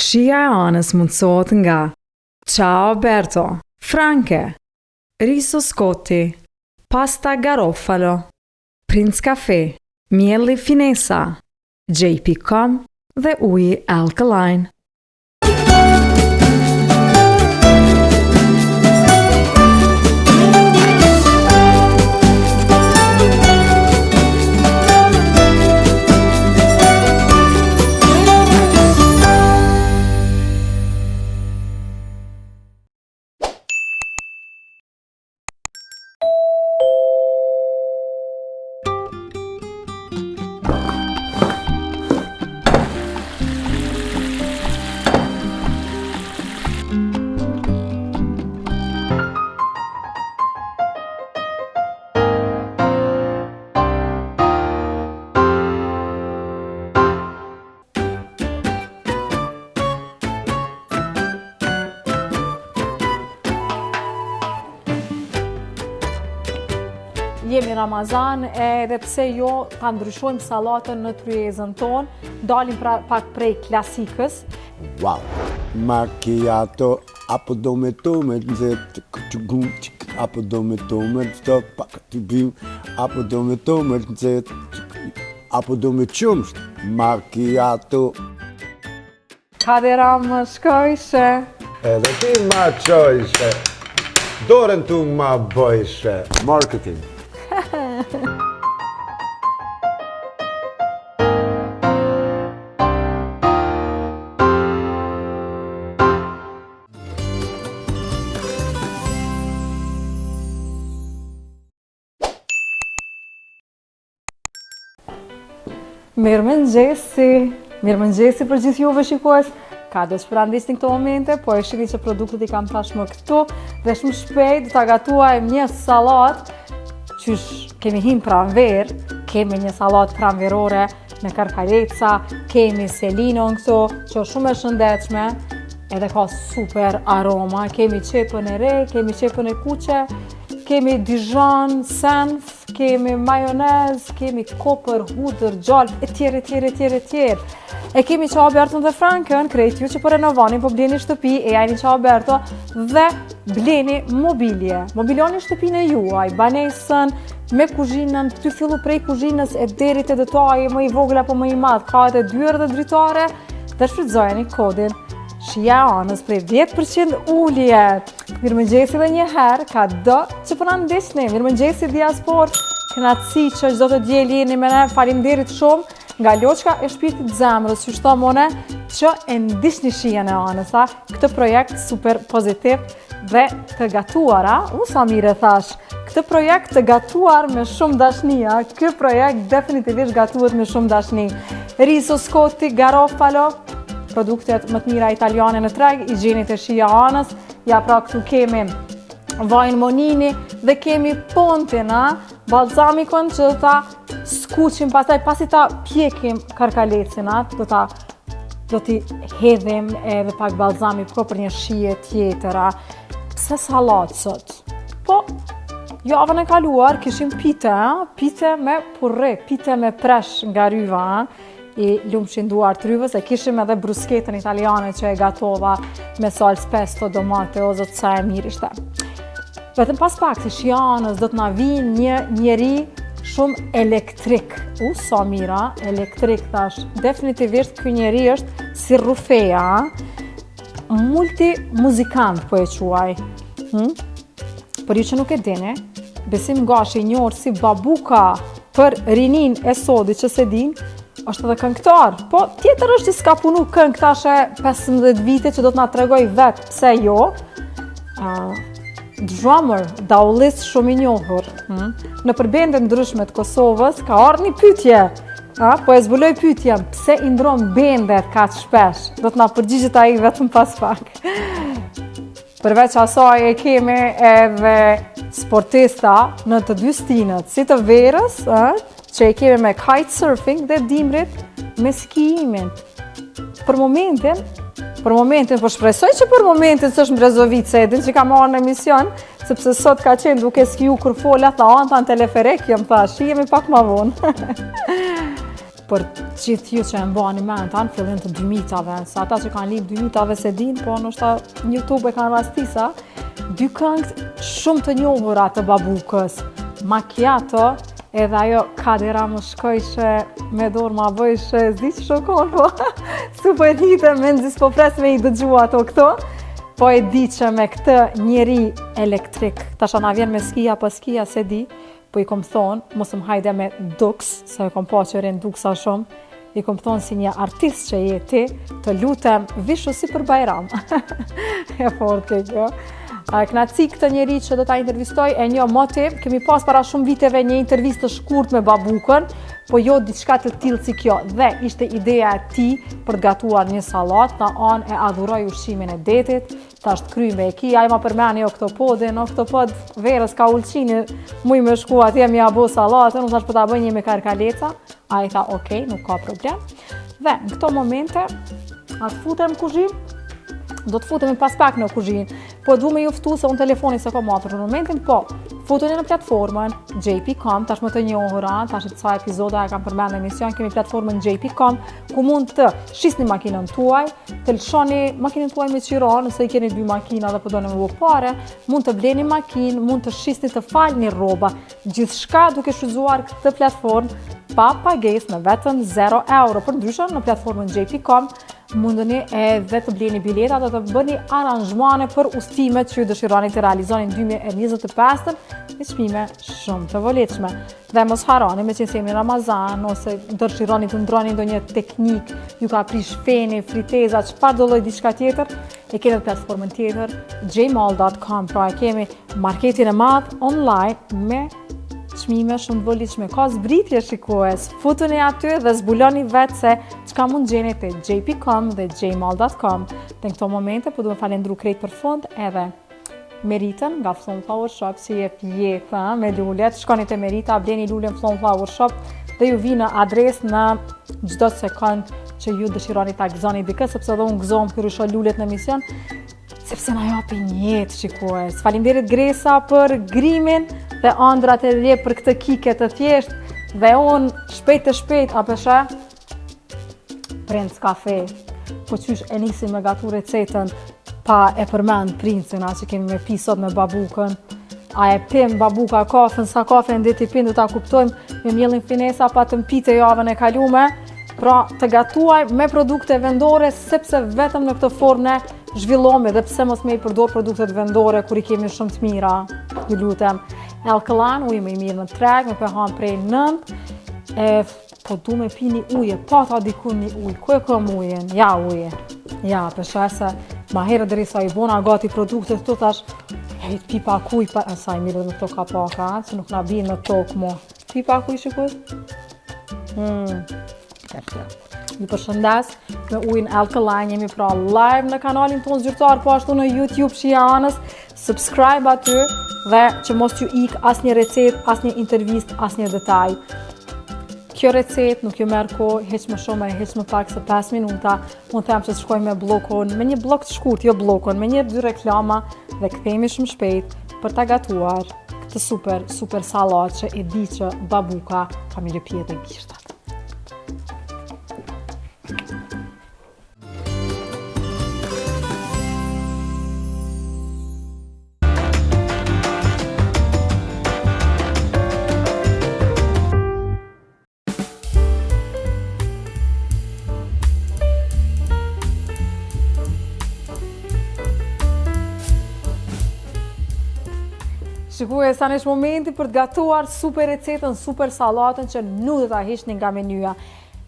Shija e anës mundësohet nga Ciao Berto, Franke, Riso Scotti, Pasta Garofalo, Prince Cafe, Mielli Finesa, JP.com dhe uji Alkaline. Jemi Ramazan edhe pse jo ta ndryshojmë sallatën në tryezën tonë, dalim pak prej klasikës. Wow, macchiato, apo do me tomet, apo do me tomet, apo do me tomet, apo do me qumsht, macchiato. Kadera më shkojshe. Edhe ti ma qojshe, dorën tu ma bëjshe. Marketing. Mirëmëngjesi për gjithë juve shikues. Ka do shpërandis në këto momente, po e shini që produktet I kam tashmë këtu dhe shumë shpejt do ta gatuaj një salat. Qysh kemi him pranverë, kemi një salat pranverore me karkaleca, kemi selinon këtu, që është shumë e shëndetshme, edhe ka super aroma. Kemi qepën e re, kemi qepën e kuqe, kemi dijon, senf, kemi majonez, kemi kopër, hudër, gjallë, etj. E kemi Ciao Berto dhe Frankën, krejt ju që po renovonin, po bleni shtëpi, e jajni Ciao Berto dhe bleni mobilje. Mobilioni shtëpinë e juaj, banesën, me kuzhinën, ty fillu prej kuzhinës e deri te detaji më I vogël apo më I madh, ka edhe dyert dhe dritare, dhe shfrytëzojeni kodin Shija e anës prej 10% ullje. Mirëmëngjesi dhe një herë, ka do që po na ndihni. Mirëmëngjesi diaspor, kënaqësi që çdo të diel jeni me ne, faleminderit shumë nga loçka e shpirtit zemrës, që shtomone që e ndiqni shijen e anës, këtë projekt super pozitiv dhe të gatuara, sa mire thash, këtë projekt të gatuar me shumë dashni, ky projekt definitivisht gatuhet me shumë dashni. Riso Scotti, Garofalo, produktet më të mira italiane në treg, I gjeni të Shija e anës, ja pra këtu kemi vajin monini dhe kemi pontin, balzamikon që do ta skuqim, pasi ta pjekim karkalecin, do t'i hedhim edhe pak balzamik për një shije tjetër. Pse salat sot? Po, javën e kaluar kishim pite me purre, pite me presh nga ryva, I lumshin duart ryvës, e kishim edhe brusketën italiane që e gatova me salsë pesto, domate, o zotë sa e mirë ishte. Vetëm pas pak se Shija e anës do të na vinë një njeri shumë elektrik. Sa mira, elektrik thash. Definitivisht ky njeri është si Rufeja, multimuzikant po e quaj. Por ju që nuk e dini, besim gashi I njohur si babuka për rinin e sodi që se din, është edhe këngëtar. Po tjetër është që s'ka punu këngë tash e 15 vite që do të na tregoj vetë pse jo. Drummer, daullist shumë I njohur. Në përbende ndryshme të Kosovës ka ardhur një pyetje. Po e zbuloj pyetjen, pse I ndron bendet kaq shpesh? Do të na përgjigjet ai vetëm pas pak. Përveç asaj e kemi edhe sportista në të dy stinët, si të verës, që e kemi me kitesurfing dhe dimrit me skiimin. Për momentin, po shpresoj që për momentin s'është Mbrezovice, edhin që ka marrë në emision, sepse sot ka qenë duke skiu kur fola, tha anta në teleferek, jam tha, shihemi pak ma vonë. për gjithë ju që e mbani mend tanë fillim të 2000-tave, se ata që kanë lip 2000-tave se din, po nështë në YouTube e kanë rastisa, 2 këngë shumë të njohura të Babukës, Macchiato, edhe ajo Kadera më shkojshe, me dorë ma bëjshe, zdi që shokon, po, super hite, me nëzis po pres me i dëgjua ato këto, po e di që me këtë njeri elektrik, tasha na vjen me skia, po skia se di, po i kom thonë, mos më hajde me Dux, se e kom po që rinë Duxa shumë, i kom thonë si një artist që je ti, të lutem vishu si për Bajram. E fort ke kjo. Knaci këtë njeri që do ta intervistoj e një moti, kemi pas para shumë viteve një intervistë të shkurt me Babukën, po jo diçka të tillë si kjo. Dhe ishte ideja e tij për të gatuar një sallatë, ta anë e adhuroj ushqimin e detit, ta është kry me eki, ai ma përmeni jo këto podin, o këto pod verës ka ulqini, muj me shku atje mi abo sallatën, unë thash për ta bëj një me karkaleca, ai tha okej, nuk ka problem. Dhe në këto momente, atë futem kuzhinë, do të futemi pas pak në kuzhinë, po du me juftu se unë telefonin se kom për momentin, po, futuni në platformën JP.com, tash më të njohura, tash të ca epizoda e kam përmend në emision, kemi platformën JP.com, ku mund të shisni makinën tuaj, të lëshoni makinën tuaj me qiro, nëse i keni 2 makina dhe po do në më pare, mund të bleni makinë, mund të shisni të falni rroba, gjithçka duke shfrytzuar këtë platformë pa pagesë në vetëm 0 euro. Për ndryshën në platformën JP.com mundeni edhe të bleni bileta dhe të bëni aranzhmane për ustimet që ju dëshironi të realizoni në 2025 me çmime shumë të volitshme. Dhe mos harroni me që themi Ramazan ose dëshironi të ndroni ndonjë teknik, ju ka prish feni, friteza, çfarë do lloj diçka tjetër, e keni në platformën tjetër jmall.com, pra e kemi marketin e madh online me çmime shumë të volitshme. Ka zbritje shikues, futuni aty dhe zbuloni vetë se çka mund gjeni te jp.com dhe jmall.com. Në këto momente po duhem falendru krejt për fund edhe Meritën nga Flower Shop që jep jetë me lulet. Shkoni te Merita, bleni lule në Flower Shop dhe ju vi në adresë në çdo sekond që ju dëshironi ta gëzoni dikë, sepse edhe unë gëzohem kur i shoh lulet në emision, sepse na japin jetë shikues. Faleminderit Gresa për grimin dhe ëndrat e lje për këtë kike të thjesht dhe unë shpejt a peshe Prince Cafe, po qysh e nisi me gatu recetën pa e përmend Princin, a që kemi me pi sot me Babukën, a e pim Babuka kafën, sa kafe në ditë i pin, do ta kuptojmë me mjellin finesa pa të mpite javën e kalume, pra të gatuaj me produkte vendore, sepse vetëm në këtë formë ne zhvillomi dhe pse mos me i përdor produktet vendore kur i kemi shumë të mira, ju lutem. Alkalan, ujë më i mirë në treg, me pH prej 9, po du me pi një ujë, pa ta dikun një ujë, ku e kom ujën? Ja ujë, ja, përshë se ma herë dheri sa i bona gati produktet të tash, hejt pi pak ujë, sa i mirë dhe në këto kapaka, që nuk na binë në tokë mo. Pi pak ujë shikus? Ju përshëndes me ujin Alkaline, jemi pra live në kanalin ton zyrtar, po ashtu në YouTube Shija Anës, subscribe aty dhe që mos ju ik as një recet, as një intervist, as një detaj. Kjo recet nuk ju merr kohë, heq më shumë e heq më pak se 5 minuta, unë them që të shkoj me blokon, me një blok të shkurt, jo blokon, me 1-2 reklama dhe kthehemi shumë shpejt për ta gatuar këtë super sallatë që e di që Babuka ka me lëpije dhe gishtat. Shikuje, sa nesh momenti për të gatuar super recetën, super sallatën që nuk do ta hiqni nga menyja.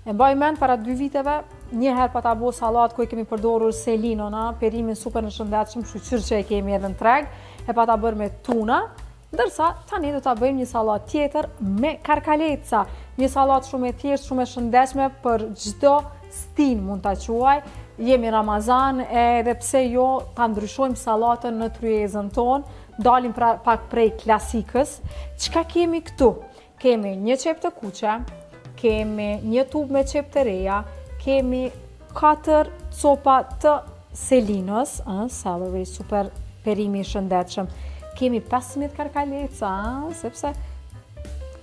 E mbaj mend para 2 viteve, një herë pa ta bo sallatë ku e kemi përdorur selinona, perimin super në shëndetshëm, shqyr që e kemi edhe në treg, e pa ta bërë me tuna, ndërsa tani do ta bëjmë një sallatë tjetër me karkaleca. Një sallatë shumë e thjeshtë, shumë e shëndetshme për çdo stil mund ta quaj. Jemi Ramazan, edhe pse jo ta ndryshojmë sallatën në tryezën tonë, dalim pak prej klasikës. Çka kemi këtu? Kemi një qep të kuqe, kemi një tub me qep të reja, kemi 4 copa të selinës, celery, super perimi i shëndetshëm. Kemi 15 karkaleca, sepse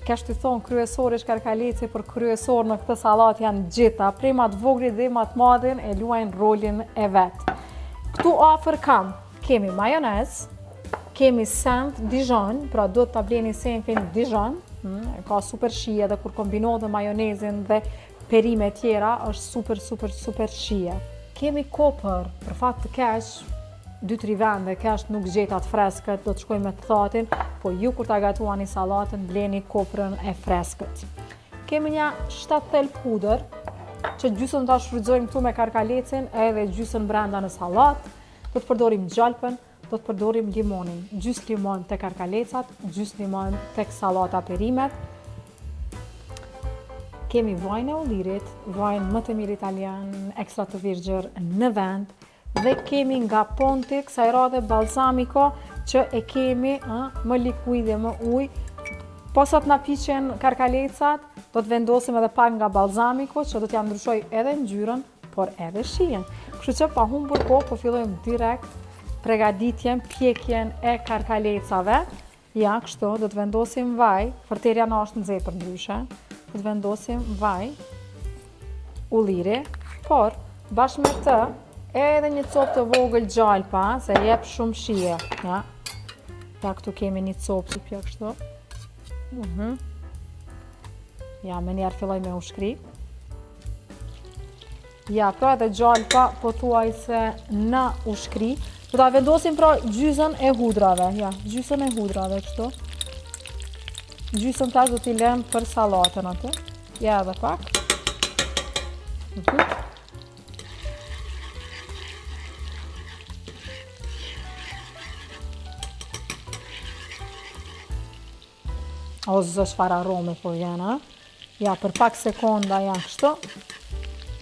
kesh të thonë kryesori shkarkaleci, për kryesor në këtë salat janë gjitha, prej ma të vogli dhe ma të madhin e luajnë rolin e vetë. Këtu afër kemi majonez, kemi send Dijon, pra do të bleni sendin Dijon, ka super shije dhe kur kombinohet me majonezin dhe perime tjera, është super shije. Kemi kopër, për fat të keq, 2-3 vende kesh nuk gjetat freskët, do të shkojmë me të thatin, po ju kur ta gatuani salatën, bleni koprën e freskët. Kemi një 7 thel puder, që gjysën ta shfrytëzojmë këtu me karkalecin, edhe gjysën brenda në salat, do të përdorim gjalpën, do të përdorim limonin, gjys limon tek karkalecat, gjys limon tek sallata perimet. Kemi vajin e ullirit, vajin më të mirë italian, ekstra të virgjër në vend, dhe kemi nga ponti kësaj radhe balsamico që e kemi më likuid dhe më ujë. Posa të na piqen karkalecat, do të vendosim edhe pak nga balsamico që do t'ja ndryshoj edhe ngjyrën, por edhe shijen. Kështu që pa humbur kohë, po fillojmë direkt pregaditjen, pjekjen e karkalecave. Ja, kështu, do të vendosim vaj, fërterja na është nxehtë për ndryshe. Do të vendosim vaj, ulliri, por bashkë me të edhe një copë të vogël gjalpa, se jep shumë shije. Ja, këtu kemi një copë që pjek kështu. Ja, me njerë filloj me ushkri. Ja, pra edhe gjalpa po thuaj se në ushkri. Do ta vendosim pra gjysën e hudrave. Ja, gjysën e hudrave kështu. Gjysën tash do t'i lëm për sallatën atë. Ja, edhe pak. O zë çfarë arome po vjen, ha? Ja, për pak sekonda janë kështu.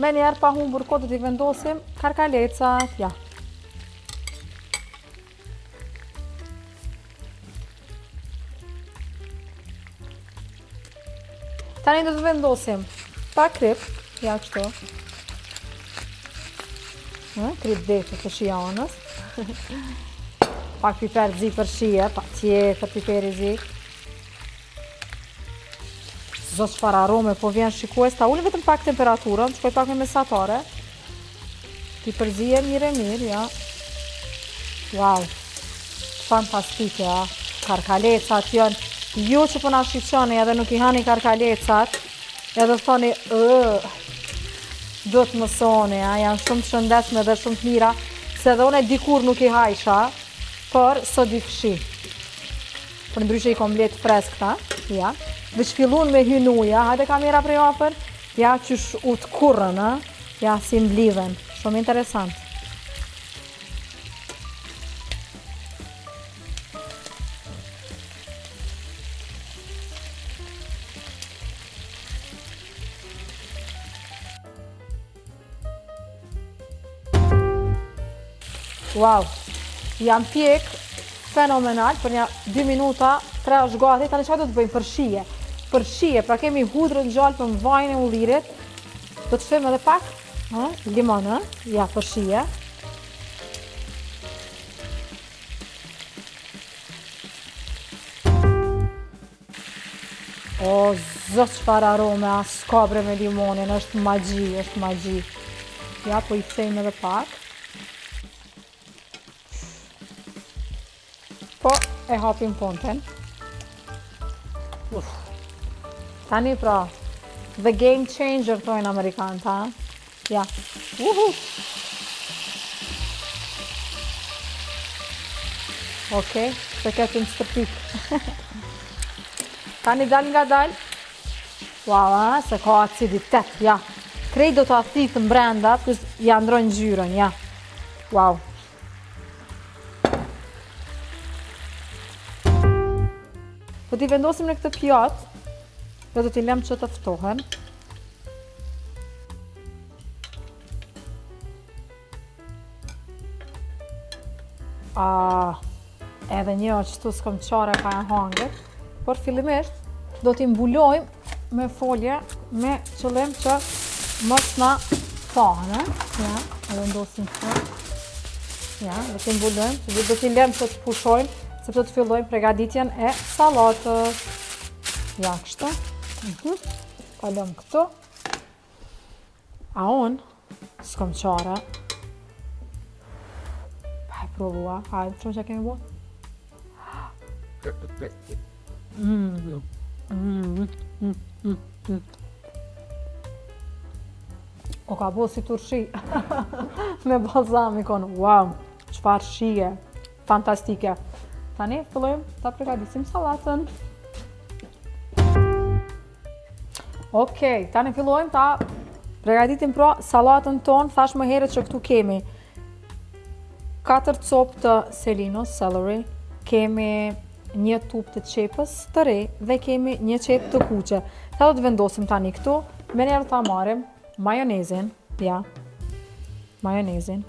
Me njerë pa humbur kohë do t'i vendosim karkalecat, ja. Tani do të vendosim pak krip, ja kështu. Krip deshë të shijanës. Pak piper zi për shije, pak tjetër piperi zi. Zos çfarë arome po vjen shikues, ta ulë vetëm pak temperaturën, shkoj pak me mesatare. Ti përzije mirë, ja. Wow, fantastike, ja. Karkalecat janë, ju që po na shiqoni edhe nuk i hani karkalecat, edhe thoni, do të mësoni, ja. Janë shumë të shëndetshme dhe shumë të mira, se edhe une dikur nuk i hajsha, por sot i fshi. Për ndryshe i komplet freskta, ja. Dhe që fillun me hynuja, hajde kamera prej afër, ja qysh u të kurrën, ja si mblidhen, shumë interesant. Wow, jam pjek fenomenal, për një 2 minuta, 3 është gati, tani çfarë do të bëjmë për shije? Për shije, pra kemi hudrën gjalpën, vajin e ullirit, do të shtojmë edhe pak limon, ja, për shije. O, zë çfarë arome, skabre me limonin, është magji. Ja, po i kthejmë edhe pak. Po, e hapim ponten. Tani pra, the game changer thojnë Amerikanët, ha? Ja. Okej, se ketim stërpik. Tani dal nga dal. Wow, se ka aciditet, ja. Krej do të athitë në brenda, plus ja ndrojnë ngjyrën, ja. Wow. Do t'i vendosim në këtë pjatë, dhe do t'i lëm që të ftohen. Edhe një qëtu s'kom qare pa e hangër, por fillimisht do t'i mbulojmë me folje me qëllim që mos na thonë. Ja, e vendosim këtë. Ja, do t'i mbulojmë, do t'i lëm që të pushojmë, sepse të fillojmë pregaditjen e sallatës. Ja kështu. Kalëm këtu. A unë, s'kom qare. Pa e provua. Hajde, shumë që kemi bërë. O ka bo si turshi. Me balzamikon. Wow, çfarë shije. Fantastike. Tani fillojmë ta përgatisim sallatën. Okej, tani fillojmë ta përgatitim pra sallatën tonë. Thash më herët që këtu kemi 4 copë të selinos, celery, kemi 1 tub të qepës të re dhe kemi 1 qepë të kuqe. Ta do të vendosim tani këtu, me njerë ta marim majonezin, ja, majonezin.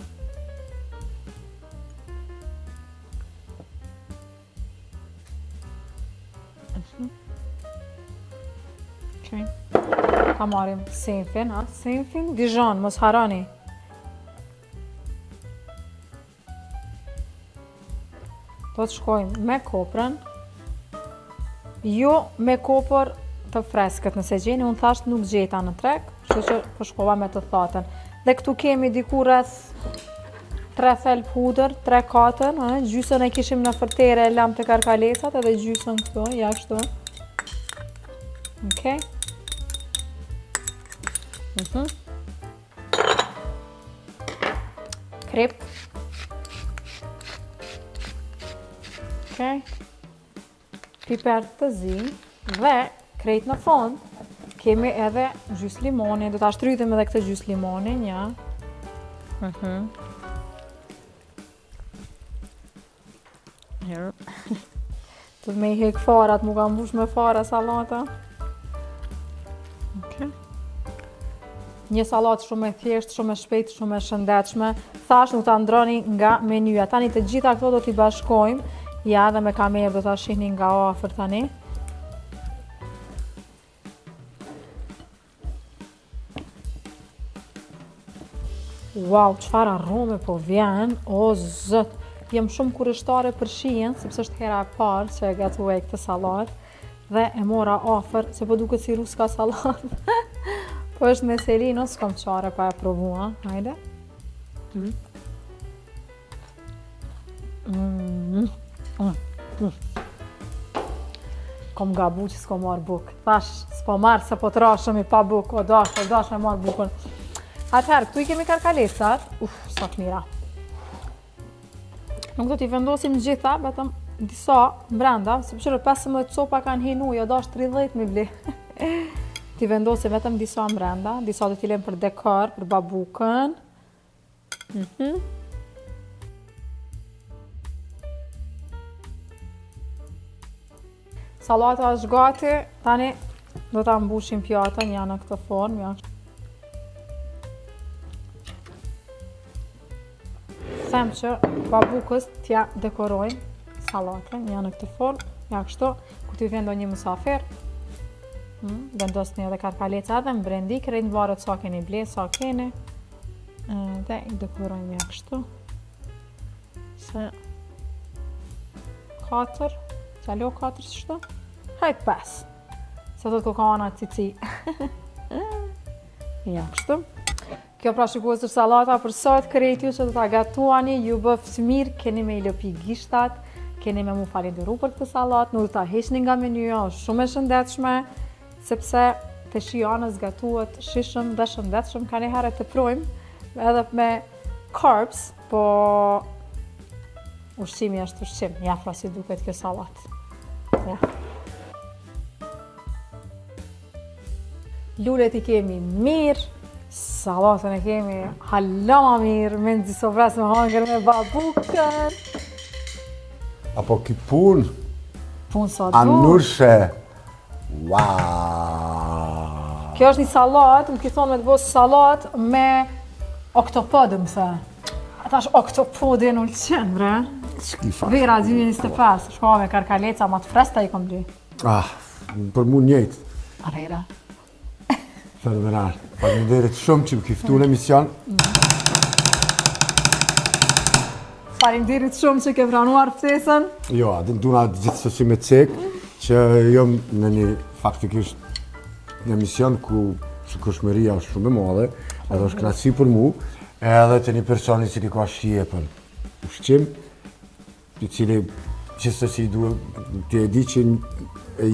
Okay. Ta marim senfin, senfin Dijon, mos harani. Do të shkojmë me koprën, jo me kopër të freskët nëse gjeni, unë thasht nuk gjeta në treg, kështu që po shkova me të thatën. Dhe këtu kemi diku rreth 3 thelb hudër, 3-4, gjysën e kishim në fërtere e lam të karkalecat edhe gjysën këtu, ja kështu. Okej. Krip. Piper të zi dhe krejt në fond kemi edhe gjys limoni, do ta shtrytim edhe këtë gjys limoni, ja. Të me i hek farat, mu ka mbush me fara salata. Një sallatë shumë e thjeshtë, shumë e shpejtë, shumë e shëndetshme. Thash nuk ta ndroni nga menyja. Tani të gjitha këto do t'i bashkojmë. Ja, dhe me kamerë do t'a shihni nga afër tani. Wow, çfarë arome po vjen, o zot. Jem shumë kurështare për shijen, sepse është hera e parë që e gatuaj këtë sallatë dhe e mora afër, se po duket si ruska sallatë. Po është me selino, s'kom qare pa e provua. Hajde. Kom gabu që s'ko marrë bukë. Thash, s'po marrë se po t'rashëm i pa bukë, o dash me marrë bukën. Atëherë, këtu i kemi karkalecat. Sa të mira. Nuk do t'i vendosim gjitha, vetëm disa brenda, sepse 15 copa kanë hinu, jo dash 30 mi bli. T'i vendosim vetëm disa brenda, disa do t'i lem për dekor, për babukën. Salata është gati, tani do ta mbushim pjatën, ja në këtë formë, ja. Them që babukës t'ja dekorojmë salatën, ja në këtë formë, ja kështu, ku t'i vjen ndonjë mysafir. Vendosni edhe karkaleca edhe mbrendi, krejt në varet sa keni ble, sa keni. Dhe i dekorojmë ja kështu. Se 4, qalo 4 qështu? Hajt 5. Se do të kokana cici. Ja kështu. Kjo pra shikues është salata për sot, krejt ju që do t'a gatuani, ju bëft mirë, keni me i lëpi gishtat, keni me mu falenderu për këtë salat, nuk do t'a heqni nga menyja, është shumë e shëndetshme, sepse të shijanës gatuat shishëm dhe shëndetshëm, ka një herë të projmë edhe me carbs, po ushqimi është ushqim. Ja fra si duket kjo salat. Ja. Lullet i kemi mirë, salatën e kemi halama mirë, me në disovras me hangër me babukën. Apo ki pun? Pun sa du. Anurshe. Wow. Kjo është një salatë, më ki thonë me të bësë salatë me oktopodë, më thë. Ata është oktopodë e në ullqen, bre. S'ki fa. Vera 2025, shkova me karkaleca, ma të fresta i kom bli. Për mu njëjtë. Arera. Fenomenal. Faleminderit shumë që më kiftu në emision. Faleminderit shumë që ke pranuar ftesën. Jo, adin duna gjithë sësi me cek. që jam në një faktikisht në emision ku shkushmëria është shumë e madhe, edhe është kënaqësi për mu, edhe të një personi që ka shije për ushqim, i cili gjithsesi duhet të e di që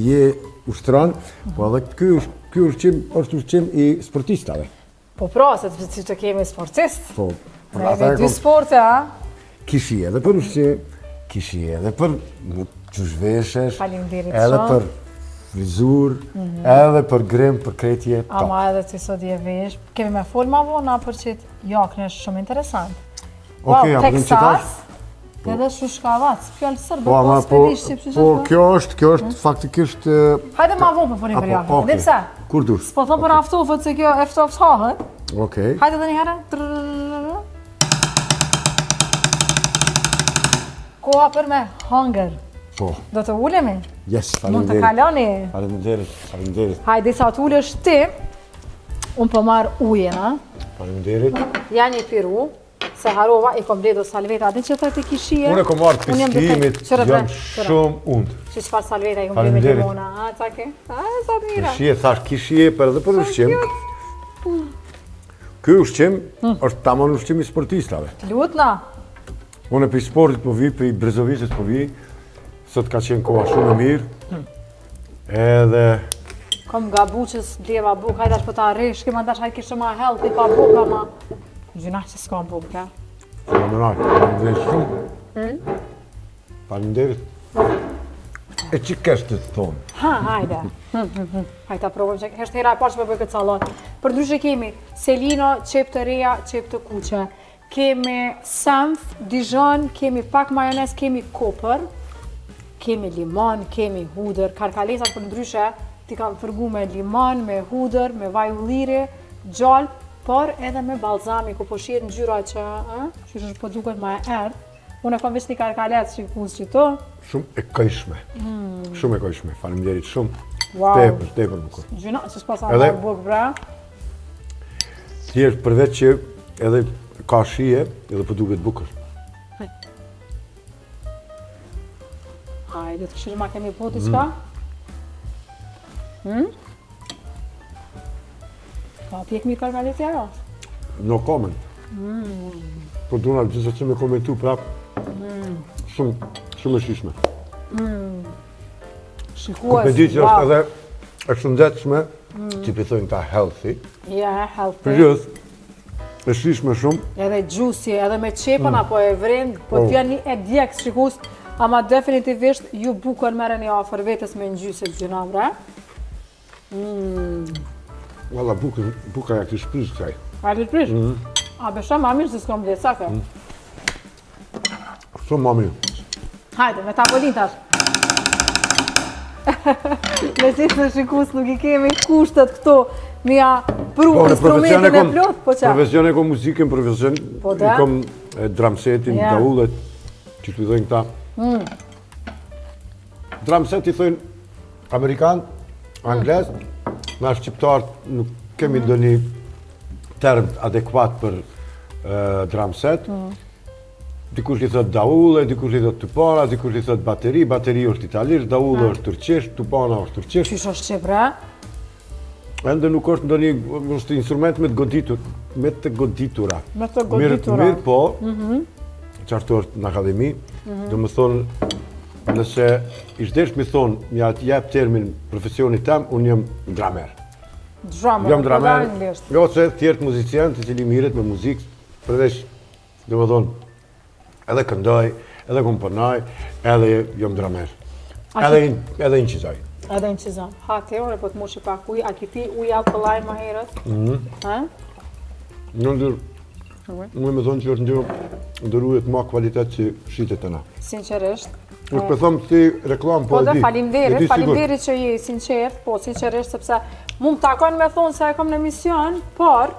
je ushtran, po edhe ky ushqim është ushqim i sportistave. Po pra, se të kemi sportist. Po. Me dy sporte, a? Kishi edhe për ushqim, kishi edhe për çushveshesh, edhe për frizur, edhe për grim, për kretje. Ama edhe të sot je vesh. Kemi me fol ma vona për qitë jakën është shumë interesant. Okej, Teksas, edhe shushkavac, fjallë sërbë, po kjo është faktikisht... Hajde ma vonë për foli për jakën, edhe pse? Kur dush? S'po thë për aftofët se kjo eftoft hahët. Okej. Hajde dhe një herë. Koha për me hunger. Po. Do të ulemi? Yes, Mund të faleminderit. kaloni? Faleminderit. Hajde, sa të ulesh ti, unë po marr ujën, a? Faleminderit. Ja një piru, se harova, i kom bledo salveta, adin që të të kishie. Unë e kom marrë piskimit, jam shumë undë. Që çfarë salveta i kom bledo me limona, a, sa ke? A, sa të mira. Kishie, thash kishie për edhe për ushqim. Ky ushqim është tamam ushqim i sportistave. Lutna. Unë për sportit po vi, për Brezovisit po vi, sot ka qenë koha shumë e mirë, edhe... Kom gabu që s'bleva buk, hajde është për ta rish, kema ndash hajde kishë ma healthy pa buk, ama... Gjuna që s'ka buk, ka? Fenomenal, faleminderit shumë. Faleminderit. E që kesh të thonë? Ha, hajde. Hajde ta provojmë që heshtë hera e parë që me bëjë këtë salat. Për ndryshe kemi selino, qep të reja, qep të kuqe. Kemi senf, dijon, kemi pak majonez, kemi kopër, kemi limon, kemi hudër, karkalesat për ndryshe ti kam fërgu me limon, me hudër, me vaj ulliri, gjallë, por edhe me balzami, ku po shihet ngjyra që është po duket ma e erë. Unë e kam veç një karkalet që kus që to. Shumë e këjshme. Shumë e këjshme, faleminderit shumë. Wow. Tepër bukur. Gjuna që s'pa sa marrë buk, bra. Thjesht përveç që edhe ka shije, edhe po duket bukur. Hajde, të këshirë ma kemi po t'i qka? Ka pjek mi karkalet jara? No comment. Po duna gjithë që me komentu prap, shumë e shishme. Shikues, Ku di që është edhe e shëndetshme, që pëthojnë ta healthy. Ja, healthy. Për gjithë, e shishme shumë. Edhe juicy, edhe me qepën apo e vrind, po t'ja një e djekës shikus, ama definitivisht ju bukën mere një afer vetës me njysit gjuna, bre. Valla, buka ja këti shprish kësaj. A të shprish? A besha ma mirë se s'kom bletë, sa ke? Shumë ma mirë. Hajde, me tavolin tash. Me si të shikus nuk i kemi kushtet këto, mja pru instrumentin e plot, po qa? Profesion e kom muzikën, profesion e kom dramsetin, daullet, që të thojnë këta. Dramset i thojnë Amerikan, Angles, na shqiptarët nuk kemi ndo një term adekuat për dramset. Dikush i thot daulle, dikush i thot tupana, dikush i thot bateri është italisht, daulle është turqisht, tupana është turqisht. Qysh është qepra? Ende nuk është ndo një instrument me të goditur, me të goditura. Me të goditura. Mirë po, qartu është në akademi, do më thonë, nëse ishdesh mi thonë, mja të jep termin profesionit tem, unë jam dramer. Jam dramer, jo se thjesht muzicien të cili miret me muzikë, përveç, do më thonë, edhe këndoj, edhe komponoj, edhe jam dramer. Edhe inqizoj. Edhe inqizoj. Ha, te ore, po të moshi pak uj, a kiti uj alkalaj ma herët? Në ndër, mu me thonë që është ndërujet ma kvalitet që shitet të na. Sinqerisht. Nuk për thëmë ti reklam, po e di. Po dhe falimderit që je sinqert, po sinqerisht, sepse mu më takon me thonë se e kom në emision, por,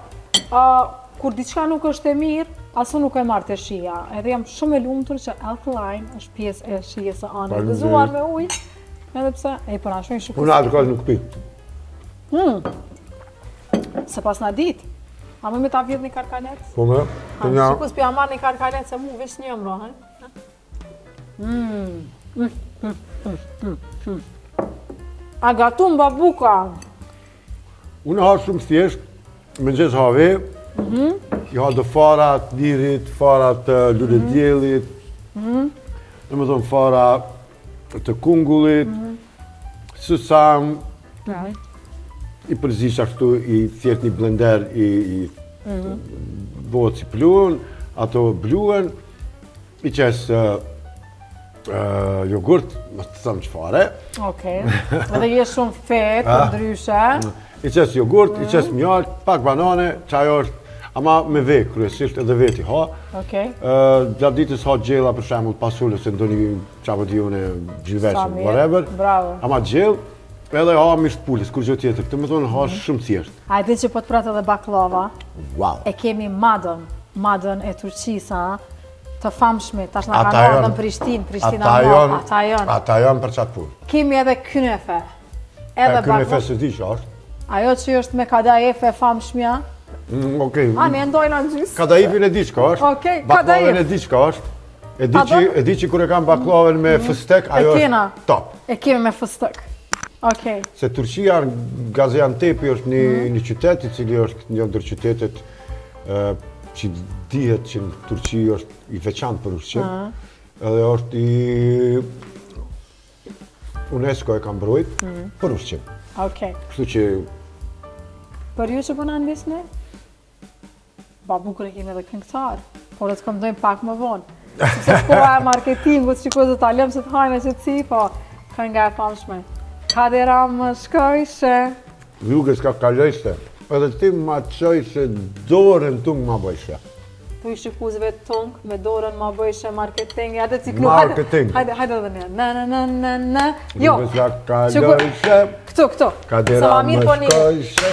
kur diçka nuk është e mirë, asu nuk e marrë të shia. Edhe jam shumë e lumtur që Alkaline është pjesë e shijes së anë gëzuar me ujë, edhe pse e përna shumë shikus. Unë alkohol nuk pi. Se pas na dit, a më me ta vjedh një karkalet? Po me, të nja... Shikus pja marrë një karkalet se mu vesh një më rohen. A gatuar babuka? Unë ha shumë thjesht, mëngjes have, i ha do fara të lirit, fara të lulediellit, domethënë fara të kungullit, susam, i përzish ashtu, i thjesht një blender, i bëhet si pluhën, ato bluen, i qes jogurt, mos të thëmë çfarë. Okej. Edhe je shumë fet, ndryshe. I qes jogurt, i qes mjalt, pak banane, çaj është, ama me ve kryesisht edhe veti ha. Okej. Gjatë ditës ha gjella për shembull pasulë ose ndonjë çfarë di unë gjilveshën, whatever. Bravo. Ama gjell, edhe ha misht pulës, kur gjë tjetër. Këtë më thonë ha shumë thjesht. A e din që po të pratë edhe baklava? Wow. E kemi madën e Turqisë, të famshme, tash na kanë ardhur në Prishtinë, ata janë. Ata janë për çat punë. Kemi edhe kynefe. Edhe kynefe se di që është. Ajo që është me kadaife famshmja. Okej. A ne ndojna në gjys. Kadaifin e di çka është. Okej, baklavën e di çka është. E di që kur e kam baklavën me fëstek, ajo është top. E kemi me fëstek. Okej. Se Turqia, Gaziantepi është një qytet i cili është një ndër qytetet që dihet që në Turqi është i veçantë për ushqim. Edhe është UNESCO e ka mbrojt për ushqim. Okej. Kështu që për ju që po na ndisni? Babukën e kemi edhe këngëtar, por do të këndojmë pak më vonë. Sepse koha e marketingut, shikoj do ta lëm se të hajnë qetësi, po kënga e famshme. Kadera më shkojshe. Rrugës ka kalojse, edhe ti ma qojse dorën tung ma bëjshe. Tu i shikuzve tung, me dorën ma bëjshe marketing, hajde ciklu, marketing. Hajde dhe një, na. Jo, rrugës ka kalojse, këtu. kadera më shkojshe,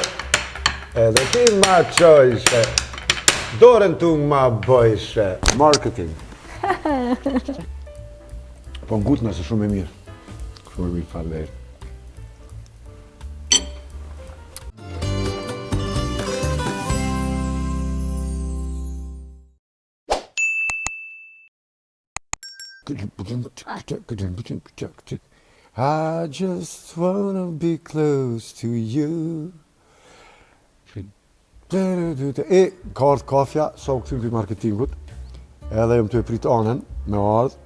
edhe ti ma qojse, dorën tung ma bëjshe. Marketing. Po ngutna se shumë e mirë. Shumë e mirë, falënderit. I just wanna be close to you. E, ka ardhë kafja, sa u këthim për marketingut, edhe jëm të e prit anën me ardhë,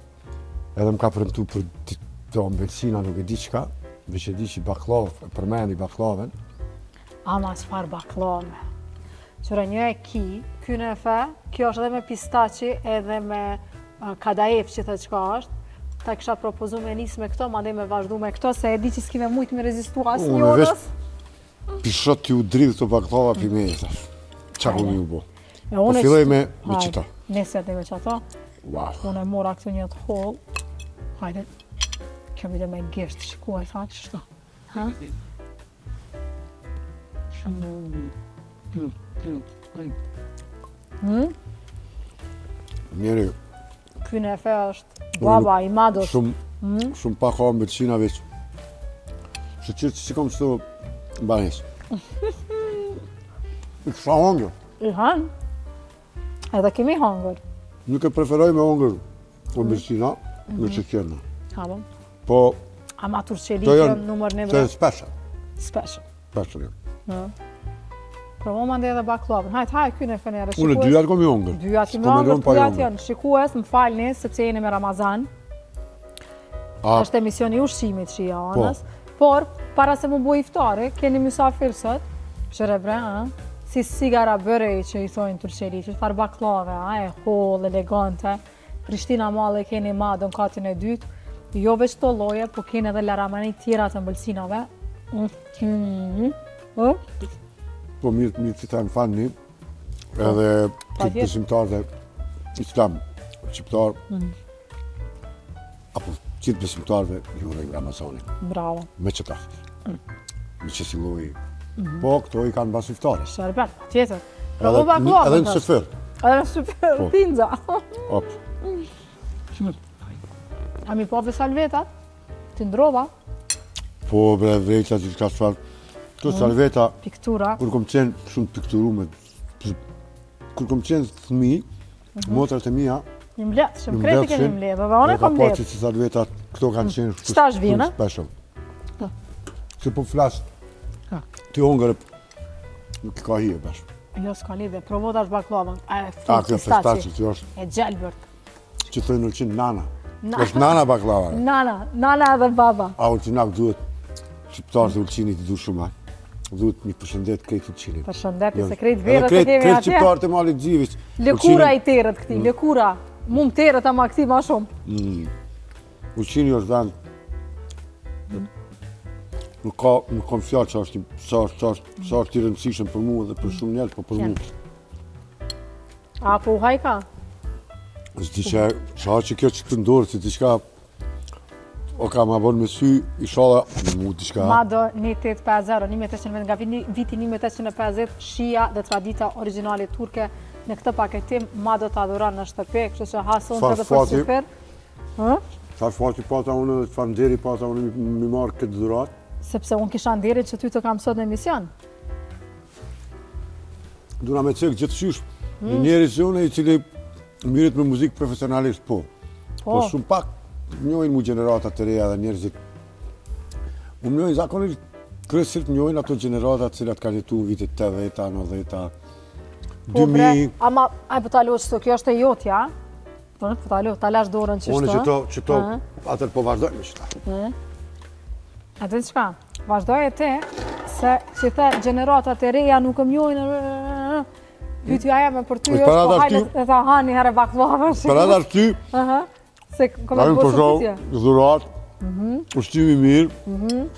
edhe më ka përëmtu për do mbelsina nuk e di qka, veç e di që baklavë, përmendi baklavën. Ama çfarë baklave. Qëra një e kynefe, kjo është edhe me pistaci edhe me kadaif që thë qka është. Ta kisha propozu me nisë me këto, ma dhe me vazhdu me këto, se e di që s'kime mujtë me rezistu asë një orës. Pishot t'ju dridhë të baklava për me e thash. Qa ku mi u bo? Po filloj me qëta. Nesja dhe me qëta. Wow. Unë e mora këtë një të hollë. Hajde. Kjo vide me gisht, shikuaj, tha qështu. Ha? Njeri. Kynefe është baba i mados. Shumë pak ka mbërqina veç. Që qërë që si kom qëto banes. I kësha hongër. I hanë. Edhe kemi hongër. Nuk e preferoj me hongër po mbërqina, me që tjerna. Habëm. Po... Ama turqelikë numër në të special. Special. Special, ja. Provo ma ndë edhe baklavën. Hajt, kynefe njerë. Unë dyjat kom i hongër. Dyjat i me hongër, dyjat janë. Shikues, më falni, sepse jeni me Ramazan. Është emisioni ushqimit që i anës. Por, para se më bu iftari, keni mysafir sot, shërebre, si sigara bërej që i thojnë turqeli, që farë baklave, e hollë, elegante. Prishtina Male keni madën katin e dytë, jo veç të loje, po keni edhe laramani tjera të mbëlsinave. Po mirë që ta në falni, edhe këtë besimtar dhe islam, qiptar, apo qitë besimtarve jure i Ramazanin. Bravo. Me qëta. Me që si loj. Po, këto i kanë bas iftare. Shërbet, tjetër. Provo baklavën. Edhe në sëfër. Edhe në sëfër, pinza. Op. A mi po dhe salvetat? Ti ndrova? Po, bre, vrejtja që ka shfarë. Këto salveta, piktura. Kur kom qenë shumë pikturume, kur kom qenë thmi, motrat e mia, një mbletë, shumë kreti keni mbletë, dhe one kom mbletë. Ka që salveta, këto kanë qenë shtash vine. Speshëm. Se po flas ti hongër nuk ka hije bash. Jo, s'ka lidhje, provo tash baklavën. Kjo pistaci, kjo është. E gjelbërt. Që thënë Ulqin nana. Është nana baklava. Nana edhe baba. A Ulqinak duhet, shqiptarët e Ulqinit i du shumë. Duhet një përshëndet krejt Ulqinit. Përshëndetje se krejt verët e kemi Krejt atje. shqiptarët e Malit Gjivis. Lëkura i terët këti, lëkura. Mum terët ama këti ma shumë. Ulqini është vend. Nuk kam fjallë që është i rëndësishëm për mu dhe për shumë njerëz, po për mu. A po u hajka? Zdi që kjo që të ndorë, si t'i shka o ka ma bërë me sy, i shala mu t'i shka. Mado 1850, nga viti 1850, shia dhe tradita originale turke në këtë paketim, Mado të adhuran në shtëpe, kështu që hasë unë të për super. Çfarë fati pata unë, çfarë nderi pata unë mi marrë këtë dhuratë? Sepse unë kisha nderit që ty të kam sot në emision. Duna me cekë gjithësysh, një njeri që unë i cili miret me muzikë profesionalisht, po. Po shumë pak njojnë mu generatat të reja dhe njerëzit. Unë njojnë zakonisht kryesisht njojnë ato generatat cilat kanë jetu në vitet 80-ta, 90-ta, 2000. Ama, po talo qëto, kjo është e jotja, po talo, ta lash dorën qështo. Unë qëto, atër po vazhdojmë qëta. A të qka, vazhdoj e te, se që the generatat e reja nuk njojnë, pyetja jeme për ty është po hajlet e tha hani herë baklavën. Për atë ty, se kom e bërë shëpitje. Dhurat, ushqimi mirë,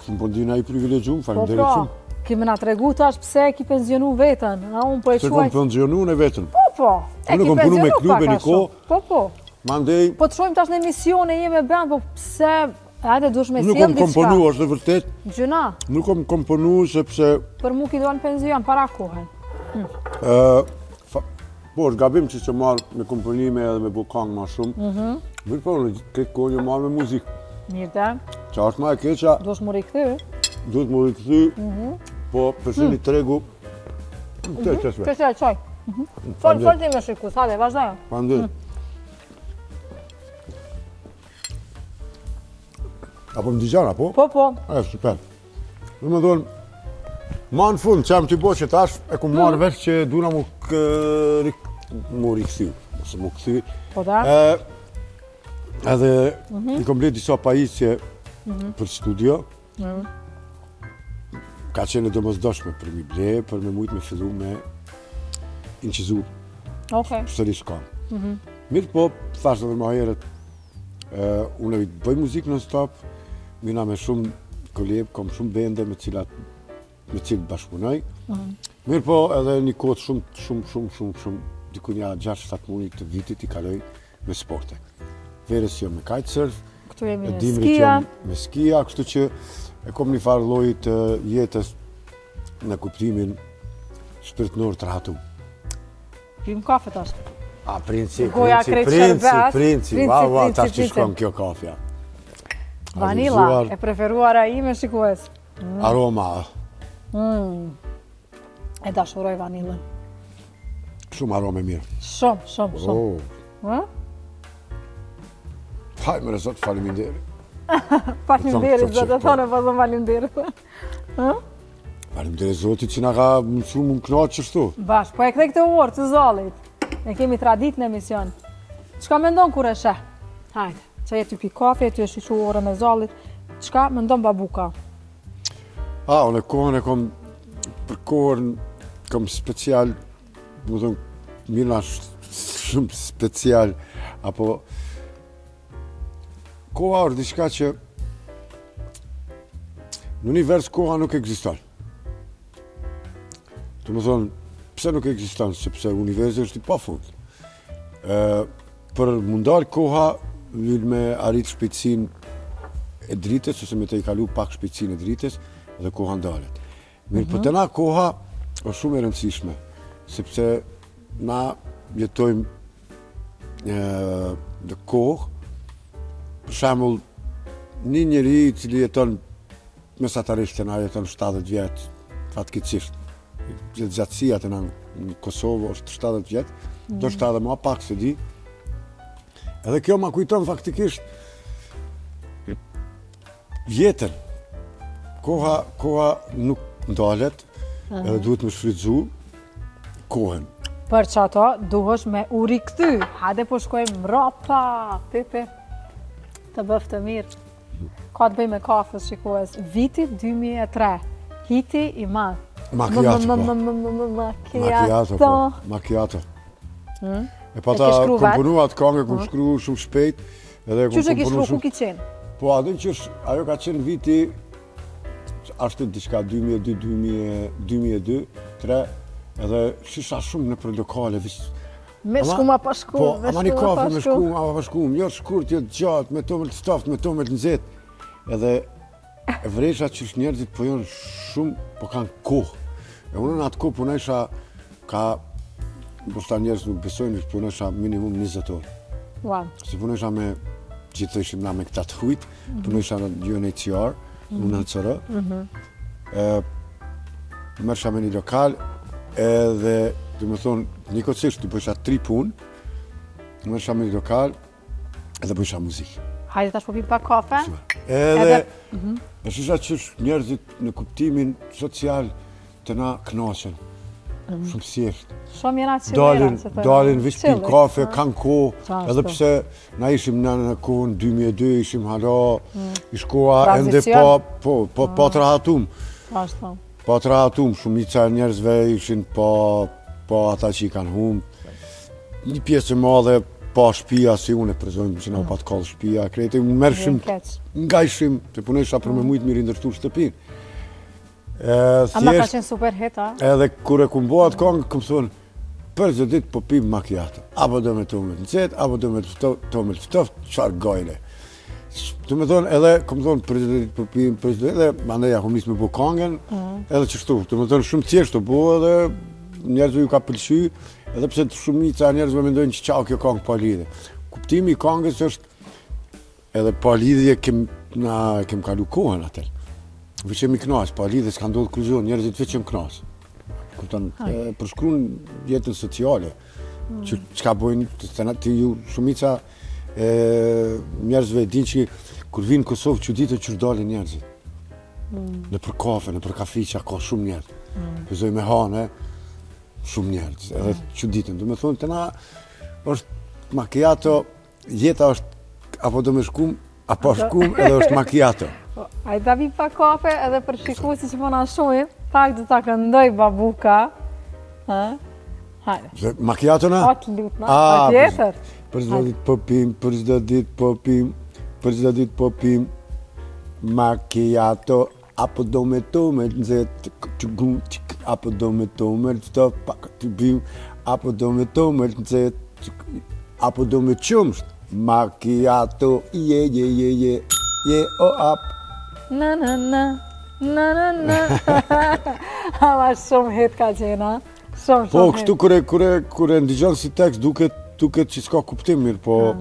shumë pëndina i privilegjum, faleminderit shumë. Kime nga tregu tash pse ki penzionu vetën, a unë po e quaj... Se kom penzionu në vetën. Po, e ki penzionu pak a shumë. Po. Mandej... Po të shojmë tash në emisione jeme brand, po pse... Hajde dush me sjell diçka. Nuk kom komponu, është vërtet. Gjuna. Nuk kom komponu sepse... Për mu ki do në penzion, para kohën. Po, është gabim që marrë me komponime edhe me bukang ma shumë. Mirë po, në këtë kohë një marrë me muzikë. Mirë da. Qa është ma e keqa... Dush mu rikëthy. Duhet mu rikëthy, po përseni tregu... Qësve, qoj. Fol ti me shikus, hajde, vazhdojnë. Pandej. Apo më digjan, apo? Po. Super. Në më dhonë, ma në fund, që jam t'i bo që tash, e ku marrë veç që duna mu rikëthy, ose mu këthy. Po da. Edhe i kom blet disa pajisje për studio. Ka qenë domosdoshme për mi ble, për me mujt me fillu me incizu. Sërish kam. Mirë po, thash edhe ma herët, unë e bëj muzikë non stop, mina me shumë kolegë, kom shumë bende me cilë bashkëpunoj. Mirë po edhe një kohë shumë, dikunja 6-7 mundi të vitit i kaloj me sporte. Verës jam me kitesurf, dimrit jam me skia, kështu që e kom një farë lloji të jetës në kuptimin shpirtënor të ratu. Pim kafe tash. A, princi, wow, tash që shkon kjo kafja. Vanila, e preferuara ime shikues. Aroma. E dashuroj vanilën. Shumë arome mirë. Shumë. Hajme rezot, faleminderit. Faleminderit, zë të thonë e pasëm faleminderit. Faleminderit zotit që nga ka mësu më knaqë qështu. Bash, po e këthe këtë orë të zallit. Ne kemi tradit në emision. Qka me ndonë kur e sheh? Hajde, që jetë pi kafe, ty e shishu orën e zallit. Qka me ndonë babuka? Unë e kohën e kom, për kohën kom special, më thonë, mirëna shumë special, apo koha është diçka që në univers koha nuk ekziston. Të më thonë, pse nuk ekziston, sepse universi është i pafund. Për mundar koha, lëll me arrit shpejtësinë e dritës, ose me të i kalu pak shpejtësinë e dritës, dhe koha ndalet. Mirë, për të na koha është shumë e rëndësishme, sepse na jetojmë në kohë, për shembull, një njeri i cili jeton mesatarisht e na jeton 70 vjetë, fatkeqësisht. Gjatësia të në Kosovë është 70 vjetë, do shta edhe ma pak se di. Edhe kjo ma kujton faktikisht jetën. koha nuk ndalet, edhe duhet me shfrytzu kohën. Për që ato duhesh me u rikthy. Hajde po shkojmë mrapa, pipi. Të bëf të mirë. Ka të bëj me kafës, shikues. Viti 2003. Hiti i madh. Macchiato, po. Macchiato. E pa ta komponu atë këngë, kom shkru shumë shpejt. Qështë e ki shkru, ku ki qenë? Po, adin që ajo ka qenë viti, ashtu diçka 2002, 2003, edhe shisha shumë në për lokale. Me shku ma pa shku, me shku, jo shkurt, jo gjatë, me tomel të staftë, me tomel të nxetë. Edhe e vresha që njerëzit po jonë shumë, po kanë kohë. E unë në atë kohë punesha ka, ndoshta njerëz nuk besojnë, punesha minimum 20 orë. Se punesha me, gjithë ishim na me këta të hujtë, punesha në UNHCR, në NCR. Mërsha me një lokal, edhe, dhe me thonë, njëkohësisht të bësha 3 punë, mërsha me një lokal, edhe bësha muzikë. Hajde tash po pim pak kafe. Edhe, e shisha që njerëzit në kuptimin social të na knaqen. Shumë thjesht. Shumë jena qilera. Dalin vish pim kafe, kanë kohë, edhe pse na ishim në kohën 2002, ishim hala, ish koha ende po të rahatum. Po të rahatum, shumica njerëzve ishin po ata që i kanë humbë. Një pjesë e madhe pa shpia, si unë e prezojmë që na pa të kallë shpia, krejtë, mërshim, nga ishim, të punesha për me mujtë mirë ndërtu shtëpinë. Ama ka qenë super hit, a? Edhe kure ku mbo atë kongë, këmë thonë, për zë ditë po pim macchiato. Apo do me tomel të nxehtë, apo do me tomel të ftoftë, çfarë gojle. Do me thonë, edhe, këmë thonë, për zë ditë po pim, për zë ditë, edhe, mandeja, kom nisë me bo kongën, edhe qështu. Do me thonë, shumë thjeshtë të bo, edhe njerëzve ju ka pëlqy, edhe pse të shumica njerëzve mendojnë që qau kjo kongë pa lidhje. Kuptimi i kongës është, edhe pa lidhje kem kalu kohën atër. Veqem i knasë, pa lidhje s'ka ndodhë kruzion, njerëzit veqem knasë. Kuptan, përshkruan jetën sociale, që ka bojnë, të ju shumica njerëzve din që kur vinë Kosovë që ditën që dalin njerëzit. Në për kafe, në për kafiqa, ka shumë njerëz. Pëzoj me hane, shumë njerëz, edhe që ditën. Do me thonë, të na është macchiato, jeta është apo do me shkum, apo shkum edhe është macchiato. Hajde ta vi pa kafe edhe për shikuesi që po na shohin, pak do ta këndoj babuka. Hajde. Macchiato na? O të lutna, patjetër. Për çdo ditë po pim, për çdo ditë po pim, për çdo ditë po pim macchiato, apo do me tomel nxehtë, apo do me tomel të pak të bim, apo do me tomel nxehtë, apo do me qumsht, macchiato, je, o ap. Na. Ama shumë hit ka qena, shumë hit. Po, kështu kure ndigjon si tekst duket që s'ka kuptim mirë, po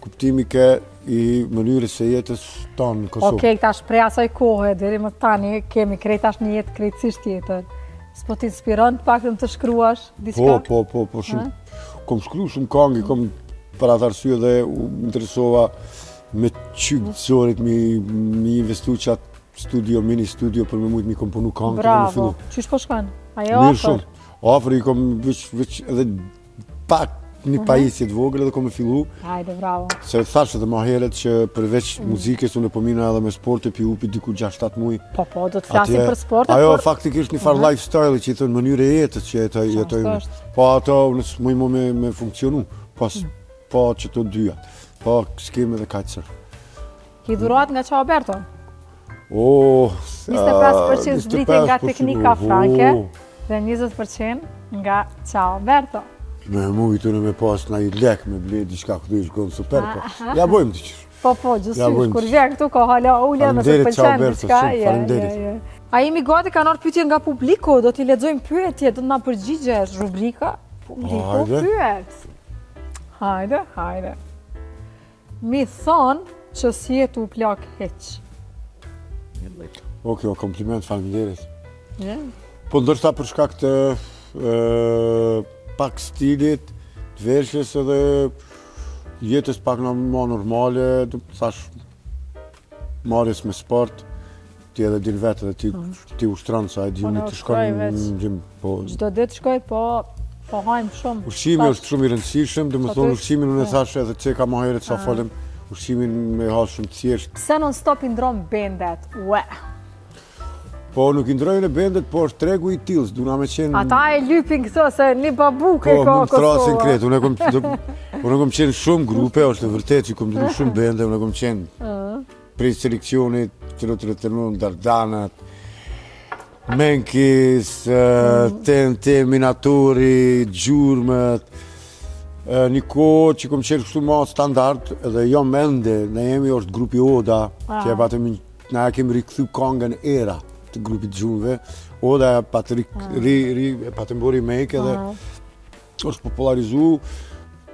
kuptimi ke i mënyrës se jetës tonë në Kosovë. Okej, tash prej asaj kohë, deri më tani, kemi krejt tash një jetë krejtësisht tjetër. S'po t'inspiron pak të shkruash diçka? Po, shumë. Kom shkru shumë kangi, kom për atë arsye dhe u interesova me qyk zorit mi investu qatë studio, mini studio për me mujtë mi komponu kangi. Bravo, qysh po shkan? Ajo mirë shumë. Afer i kom veç edhe pak një pajisje të vogël edhe kom e fillu. Hajde, bravo. Se thash edhe ma heret që përveç muzikës unë e pomina edhe me sporte pi upi diku 6-7 muj. Po, do të flasim për sportet. Ajo faktikisht një farë lifestyle që i thënë mënyre e jetës që jetojmë. Po ato nësë muj mu me funksionu, po që të dyja. Po s'kem edhe kajtësër. Ki dhurat nga Ciao Berto? 25% zbritje nga teknika franke dhe 20% nga Ciao Berto. Me mujtë në me pas na i lek me ble diçka këtu ishë gonë super, po ja bojmë të qështë. Po, gjësysh, kur vjen këtu ka hala ullja nëse pëlqen diçka. A jemi gati ka nërë pyetje nga publiku, do t'i lexojmë pyetje, do t'na përgjigjesh rubrika publiku pyet. Hajde. Mi thonë që si e t'u plak heq. Kjo kompliment, faleminderit. Po ndërsa për shkak të pak stilit, të veshjes edhe jetës pak në ma normale, thash, marrjes me sport, ti edhe din vetë dhe ti ushtron sa e gjuni të shkon në gjim. Çdo ditë shkoj, po hajmë shumë. Ushqimi është shumë i rëndësishëm, domethënë ushqimin unë e thash edhe çka më herët sa folëm, ushqimin me hall shumë të thjesht. Pse non stop i ndron bendet? Ue. Po nuk i ndrojnë bendet, po është tregu i tillë, duna me qenë. Ata e lypin këto se një babuk e ka Kosovë. Po, thrasin Kosova. kretë, unë kom qenë shumë grupe, është e vërtet që kom ndru shumë bende, unë kom qenë prej seleksionit, të Dardanat, Menkis, TNT, Minatori, Gjurmët, një kohë që kom qenë kështu ma standard, edhe jo mende, ne jemi është grupi Oda, që e patëm, na kemi rikthy kongën era të grupit gjunve, Oda e patëm bori make edhe është popularizu,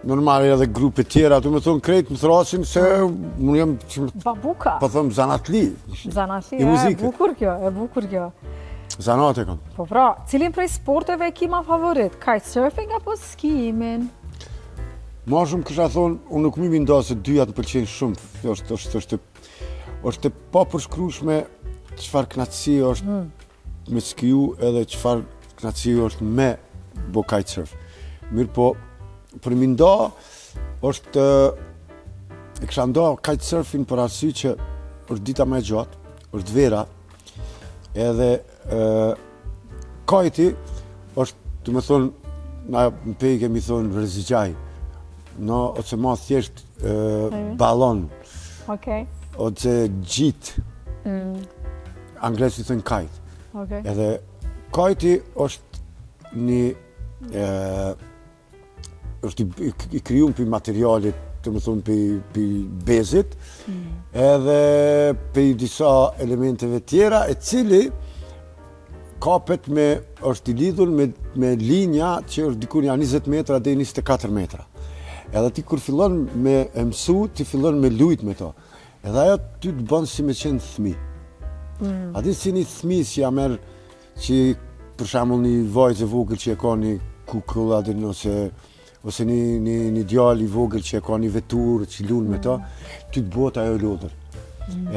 normal edhe grupe tjera, tu me thonë krejt më thrasin se unë jam, Babuka. po thëmë zanatli. Zanatli, I muzike. e bukur kjo. Zanate kam. Po pra, cilin prej sporteve ki ma favorit? Kitesurfing apo skimin? Ma shumë kësha thonë, unë nuk mi nda se dyjat më pëlqenë shumë. është e pa përshkrueshme çfarë kënaqësi është me skiju edhe çfarë kënaqësi është me bo kitesurf. Mirë po, për mi nda është e kisha nda kitesurfin për arsye që është dita më e gjatë, është vera, edhe kajti është, të me thonë, na në pej kemi thonë rëzigjaj, no, ose ma thjesht balon, ose gjit, anglesi thënë kajt. Edhe kajti është një, është i kryun për materialit, të më thonë për bezit, edhe për disa elementeve tjera, e cili kapet është i lidhur me linja që është dikur janë 20 metra dhe 24 metra. Edhe ti kur fillon me mësu, ti fillon me lujt me to. Edhe ajo ty të bënë si me qenë thmi. A di si një thmi si ja merë që për shembull një vajzë e vogël që e ka një kukull ose një djalë i vogël që e ka një vetur që lun me to, ty të bëhet ajo lodër.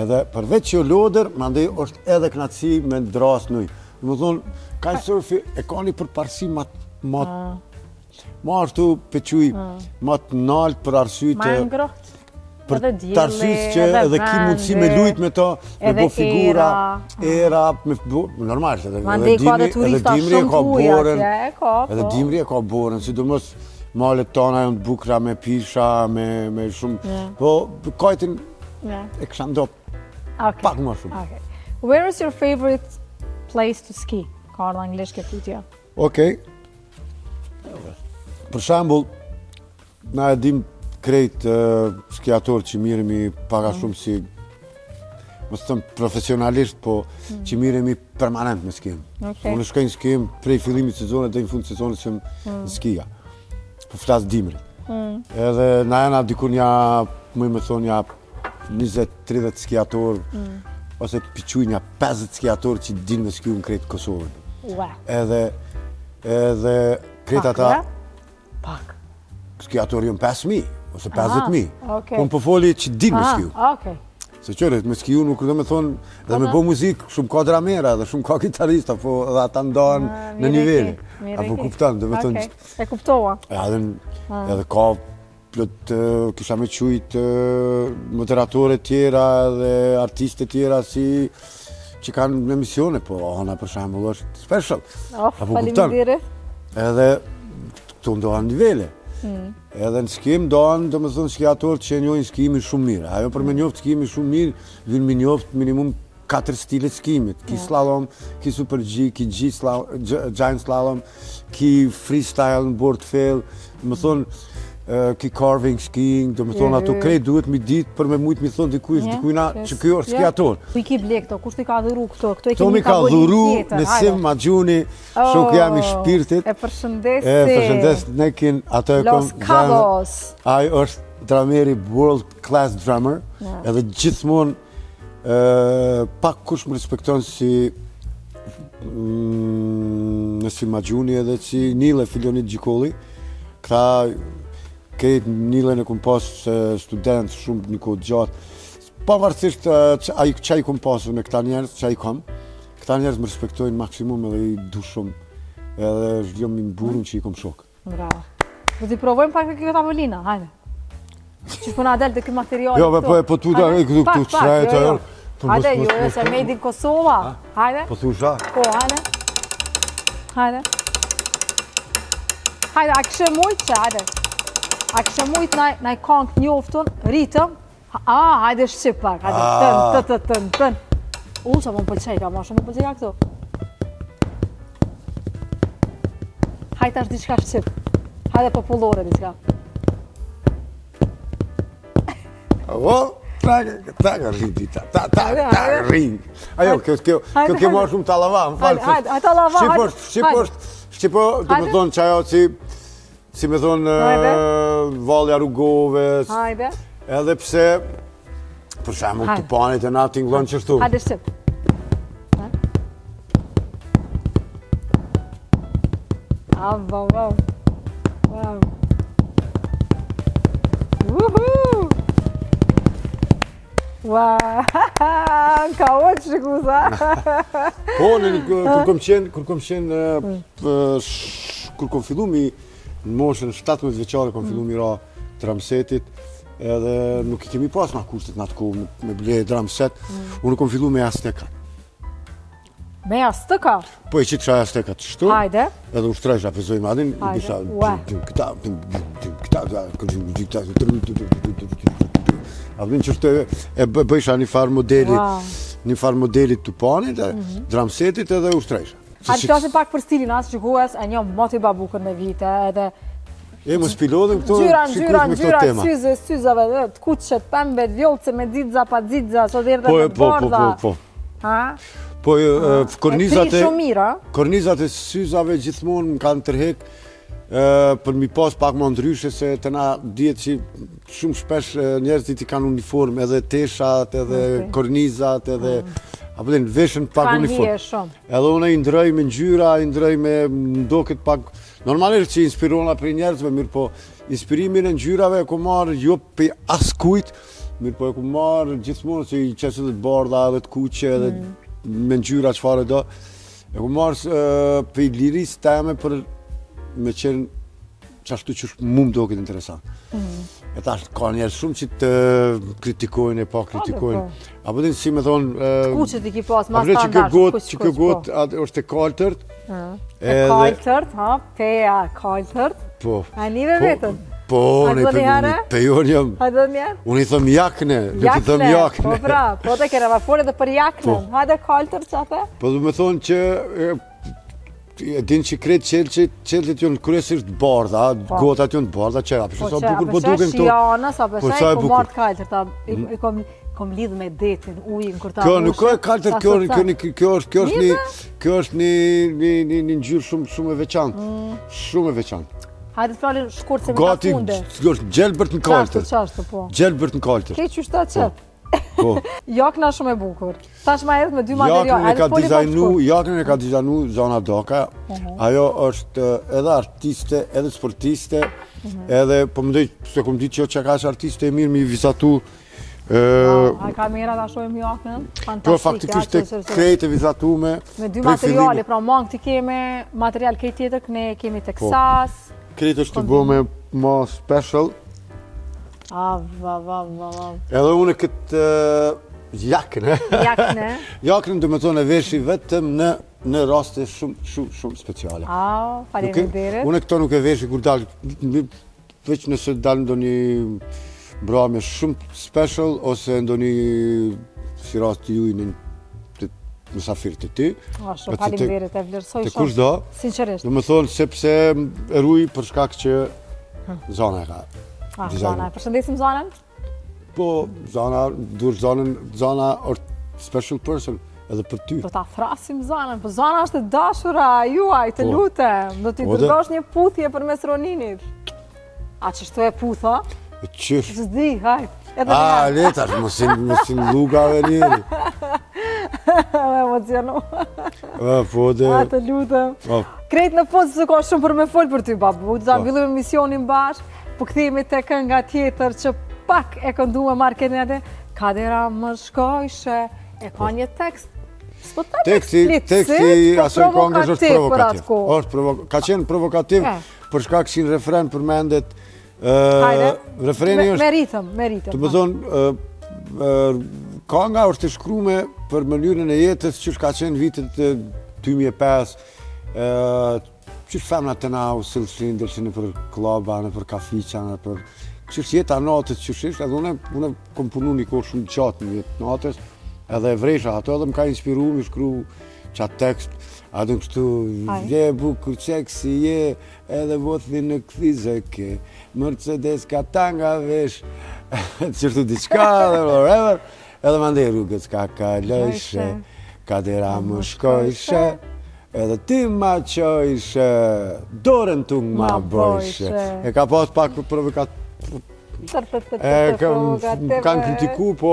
Edhe përveç që lodër, mandej është edhe kënaqësi me dras në ujë. Do të thonë, kitesurfi e ka një përparësi ma ashtu pequj, ma të naltë për arsye të... Ma ngrohtë. Për të arsye që edhe ki mundësi me lujt me to, me bo figura, era, normal, edhe dimri e ka borën, edhe sidomos malet tona janë të bukura me pisha, me shumë, po kajtin e kësha ndo pak më shumë. Where is your favorite place to ski? Ka ardhë anglisht kjo pyetja. Okej. Për shembull, na e dim krejt skiator që miremi paka shumë si, mos thëmë profesionalisht, po që miremi permanent me skim. Unë shkoj në skim prej fillimit sezonit dhe në fund sezonit që në skija. Po flasë dimrit. Edhe na jena dikur nja, më me thonë nja 20-30 skiator, ose të piquj nja 50 skiator që din me skiju në krejt Kosovën. Edhe krejt ata, pak. Skiator jënë 5.000 ose 50.000. Po më përfoli që din me skiju. Se qëre, me skiju nuk do me thonë, dhe me bo muzikë, shumë ka dramera dhe shumë ka gitarista, po edhe ata ndohen në nivelli. Apo kuptan, dhe me thonë... E kuptova. Edhe ka plët, kisha me qujt moderatore tjera dhe artiste tjera si që kanë në emisione, po ona për shembull është special. Apo kuptan. Edhe këto ndohen nivele. Edhe në skim doan, do me thonë, skiatorë që njohin skimin shumë mirë. Ajo për me njoft skimin shumë mirë, vinë me njoft minimum 4 stile skimit. Ki slalom, ki super G, ki giant slalom, ki freestyle në board fail, do me thonë, ki carving skiing, do me thonë, ato krejt duhet mi ditë për me mujtë mi thonë dikujna që kjo është skiator. Ku i ki ble këto, kush t'i ka dhuru këto? Këto mi ka dhuru në sim ma gjuni, shumë jam i shpirtit. E përshëndesi. E përshëndes nekin, ato e kom... Los Cabos. Ai është drameri world class drummer, edhe gjithmonë pak kush më respekton si në sim ma gjuni edhe si Nile Filionit Gjikolli. Këta krejt Nilën e kom pas student shumë një kohë gjatë, pavarësisht që i kom pasur me këta njerëz, që i kom, këta njerëz më respektojnë maksimum edhe i du shumë, edhe zhjo mi burun që i kom shok. Bravo. Do t'i provojmë pak e kjo tavolina, hajde. Qysh po na del të kjo materiali Jo, po tu da, këtu shtrejt, ajo. Hajde, jo, se made in Kosova. Hajde. Po thusha? Po, hajde. Hajde. Hajde, a kështë mujtë që, hajde. A kështë mujtë na i kongë njoftun, rritëm. Hajde shqip pak, hajde, tën. Sa më pëlqejka, ma shumë më pëlqejka këtu. Hajde është diçka shqip. Hajde popullore diçka. O, traga rriti, ta rrin. Ajo, kjo ke marrë shumë talava, më falë. Hajde, talava, hajde. Shqipo, të më thonë që ajo si me thonë valja rrugove. Hajde. Edhe pse, për shemull të panit e na t'inglon qështu. Hajde shqip. Wow. Wow, ka oqë shikusa. Po, kur kom fillu mi në moshën 17 veçare, kom fillu mi ra dramsetit, edhe nuk i kemi pas nga kushtet në atë kohë me ble dramset, unë kom fillu me Azteka. Me Azteka? Po e qitë qa Azteka të shtu, Hajde. edhe ushtresh apëzoj madhin, i bisha Avdin që është e bëjsha një farë modelit të panit, dramsetit edhe ushtresha. A të qashe pak për stilin asë që hues, e njëm moti babukën me vite, edhe... E më spilodhëm këto, shikush me këto tema. Syzave, të kuqet, pembe, vjollce me dzidza pa dzidza, sot dhe me borda. Po, kornizat e syzave gjithmonë më kanë tërhek, për mi pas pak më ndryshe se të na djetë që shumë shpesh njerëzit i kanë uniform, edhe teshat, edhe kornizat, edhe apo dhe në veshën pak uniform. Edhe une i ndrëj me ngjyra, i ndrëj me ndoket pak, normalisht që inspirona për njerëzve, mirë po inspirimin e ngjyrave e ku marrë jo për askujt, mirë po e ku marrë gjithmonë që i qesit të bardha edhe të kuqe edhe me ngjyra çfarë do, e ku marrë për lirisë teme për me qenë qashtu që mu më do këtë interesant. E tash, ka njerë shumë që të kritikojnë e pa kritikojnë. Apo dhe si me thonë... Kuqët i ki pas, ma standard, që kjo gotë është e kaltërt. E kaltërt, peja kaltërt. Po. A nive vetën? Po, ne pejon jam. Hajde dhe mjerë? Unë i thëm jakne, nuk i thëm jakne. Po pra, po të kere vafore dhe për jaknen. Hajde kaltërt që atë? Po dhe me thonë që e din që kretë qeltet jonë kërësisht bardha, gotat jonë bardha, qera, përshë sa bukur po duken këto. Shianës, a përshë i kom martë kaltër, i kom lidhë me detin, ujin, kur ta Kjo nuk e kaltër, kjo është një ngjyrë shumë e veçantë, shumë e veçantë. Hajde të fjalin shkurt se me ka funde. Gati, është gjelbërt në kaltër. Qashtë, po. Gjelbërt në kaltër. Kej që shta qëtë. Po. Jakna shumë e bukur. Tash ma edhe me dy materiale. Jaknën e ka dizajnu Zana Doka. Ajo është edhe artiste, edhe sportiste, edhe, po më dojë, se kom ditë që ka është artiste e mirë mi vizatu. A kamera ta shojmë jaknën? Po, faktikisht e krejt e vizatu me dy materiale, pra mangë ti keme material kej tjetër, ne kemi Texas. Krejt është të bo me ma special. Edhe une këtë jakne. Jakne dhe me thonë e veshi vetëm në raste shumë speciale. Faleminderit. Une këto nuk e veshi kur dalë, veç nëse dalë ndo një brame shumë special, ose ndo një si rast të juj në mësafirë të ty. Shumë faleminderit, e vlerësoj shumë. Të kush do. Sinqerisht. Dhe me thonë sepse e ruj për shkak që Zana e ka. Zana, përshëndesim Zanën? Po, Zana, duhet Zana është special person edhe për ty. Do ta thrasim Zanën, po Zana është dashura juaj, të lutem. Do t'i dërgosh një puthje për mes Roninit. A qështu e putha? E qështë? Zdi, hajt. Letash, mësin lugave njëri. Me emocionu. Po dhe... Të lutem. Krejt në fund se ka shumë për me folë për ty, babu. Do ta mbyllim emisionin bashkë. Po këthejme të kënga tjetër që pak e këndu me marketin atë, Kadera më shkojshe, e ka një tekst. Teksti asoj kongës është provokativ. Ka qenë provokativ për shkak që në refren përmendet refreni është... Me ritëm. Të më thonë, konga është e shkrume për mënyrën e jetës që ka qenë vitet 2005, që femna të na u sëllëshin, dërshë në për kloba, në për kafiqa, në për... Kështë jeta natës që shishë, edhe une kom punu një kohë shumë qatë në jetë natës, edhe e vresha ato, edhe më ka inspiru, më shkru qatë tekst, edhe kështu, je bukur seksi, je edhe vothi në këthizëke, Mercedes ka tanga vesh, qërtu diqka, dhe whatever, edhe më ndej rrugët s'ka kalojshe, kadera më shkojshe, edhe ti ma qojshe, dorën tung ma bojshe. E ka pas pak provokat... Kanë kritiku, po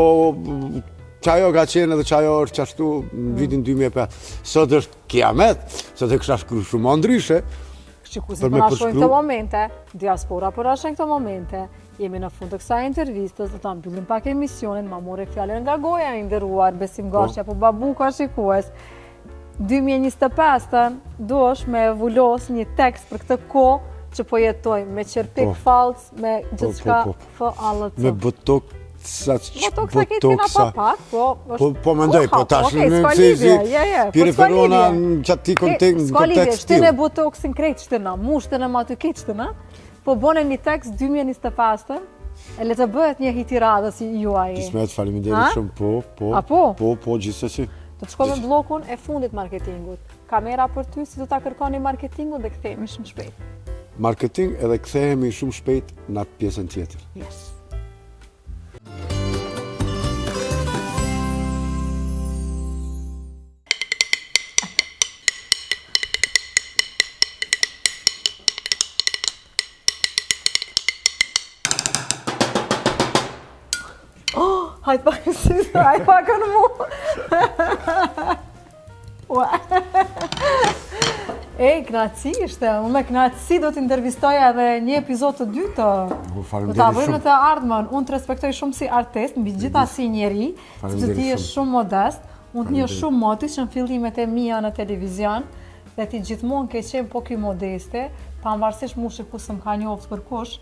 qajo ka qenë edhe qajo është qashtu në vitin 2005. Sot është kiamet, sot e kësha shkru shumë ndryshe. Shqiku si përnashojnë këto momente, diaspora përnashojnë këto momente, jemi në fund të kësaj intervistës, dhe ta mbyllim pak emisionin, ma more fjallën nga goja e nderuar, Besim Gashja, po Babuka shikues. 2025-ën duesh me vullos një tekst për këtë kohë që po jetoj, me qerpik falc, me gjithçka fallët. Me botoksa, Botoksa ketina pa pak, po... Po mendoj, po tash në mësezi, pire ferona në qatë ti kontekst. Ska lidhje, shtënë e botoksin krejt shtëna, mu shtënë ma të keq shtëna, po bone një tekst 2025-ën, e le të bëhet një hit i radhës juaj. Kismet, faleminderit shumë, po, gjithsesi. Do të shkojmë në blokun e fundit marketingut. Kamera për ty, si do ta kërkoni marketingun dhe kthehemi shumë shpejt. Marketing edhe kthehemi shumë shpejt në pjesën tjetër. Yes. Hajtë pak në sytë, hajtë pak në mu. Knaci ishte, unë me knaci do të intervistoj edhe një epizod të dytë. Do të avojmë të ardhmen, unë të respektoj shumë si artist, mbi gjitha si njeri, sepse ti je shumë modest, unë të një shumë motis që në fillimet e mija në televizion, dhe ti gjithmonë ke qenë po ki modeste, pa mbarësish mu shiku se më ka njoftë për kush,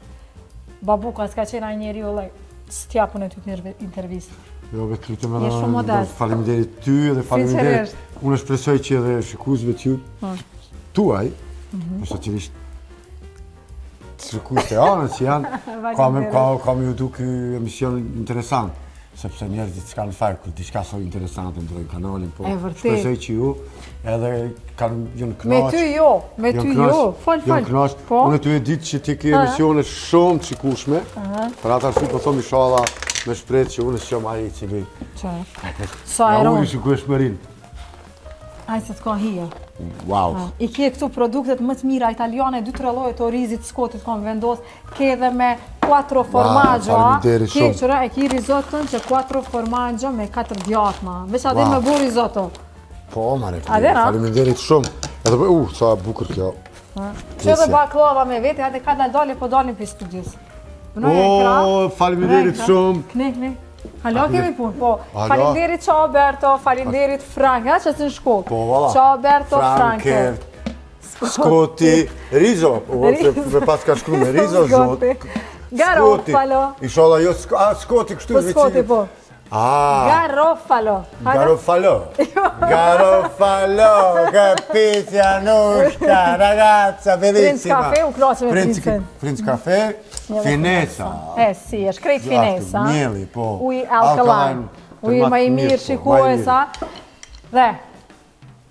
Babuka s'ka qenë a njeri o lej, s'tjapën e ty të intervistë. Jo, vetëm edhe faleminderit ty dhe faleminderit. Unë shpresoj që edhe shikuesve tuaj, përsa që ishtë shikues të anës që janë, ka me ju du ky emision interesant, sepse njerëzit s'kanë fare kur diçka so interesante ndrojnë kanalin, po shpresoj që ju edhe jënë knaqë. Me ty jo, fal. Unë ty e ditë që ti ke emisione shumë të shikueshme, për ata shumë po thom inshallah me shpresë që unë s'jam ai i cili. Sa e unë shikueshmërin. Ai se t'ka hija. Wow. I ke këtu produktet më të mira italiane, 2-3 lloje të orizit, Scotit kanë vendos, ke edhe me 4 formaggio, ke qëra e ki risotton që 4 formaggio me 4 djatma. Veç adhe me bu risotto. Po, mare, faleminderit shumë. Edhe sa bukur kjo. Që edhe baklava me vete, hajde ka dalë po dalin për studios. Faleminderit shumë. Kne. Halo kemi punë, po. Faleminderit Ciao Berto, faleminderit Franke, që si në shkollë. Po, vala. Ciao Berto, Franke. Scoti, Rizo. Me pas ka shkru me Rizo, zot. Garofalo. Inshallah jo, Scoti kështu Po Scoti, po. Garofalo. Garofalo, capitianushka, ragazza, bellissima. Prince Cafe, u klasi me Prince. Prince Cafe, finesa. Si, është krejt finesa. Mjeli, po. Uj alkaline. Uj ma i mirë shikuesa. Dhe,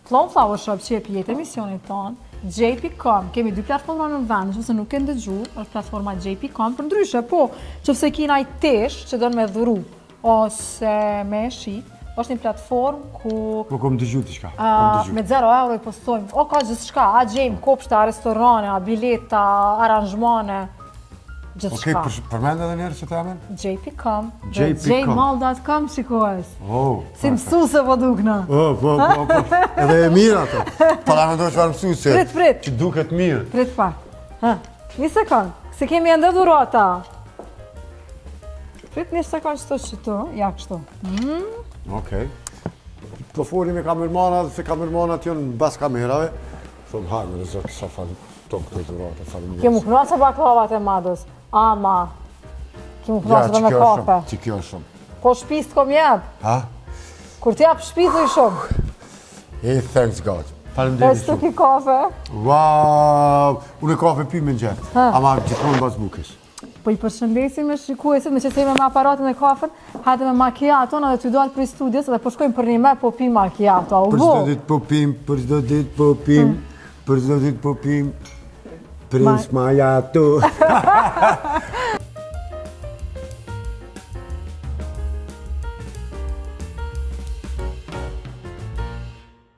Clone Flower Shop që e pjetë emisionit tonë, JP.com, kemi 2 platforma në vend, që se nuk e ndëgju, është platforma JP.com, për ndryshe, po, që se kina i tesh që do në me dhuru, ose me shit, është një platformë ku... Po kom dëgju t'i shka, me 0 euro i postojmë, o ka gjithë shka, a gjejmë kopshta, restorane, a bileta, aranjmane, gjithë shka. Okej, përmend edhe njerë që të amen? JP.com, dhe jmall.com shikohes. Si mësuse po dukna. Po, edhe e mirë ato. Para me do që farë mësuse, Prit. që duket mirë. Prit pak. Një sekund, se kemi ende dhurata. Prit një sekund qëto që tu, ja kështu. Okej. Po foli me kamermanat, se kamermanat janë bas kamerave. Thom, hajme dhe zërë, sa falë tonë këtë durate, falë njësë. Kemu knasë baklavat e madhës, ama. Kemu knasë dhe me kafe. Që kjo është shumë. Po shpis të kom jep. Ha? Kur t'jap shpis dhe i shumë. Thanks God. E Faleminderit s'tu shumë. ki kafe. Wow, unë kafe pi me nxehtë, ama gjithmonë bas bukës. Po i përshëndesim me shikuesit, me që se me aparatin e kafen, hajde me macchiato, edhe ty dalë për studios, edhe po shkojmë për një me po pim macchiato. Për çdo ditë po pim, për çdo ditë po pim, për çdo ditë po pim. Prins Majato.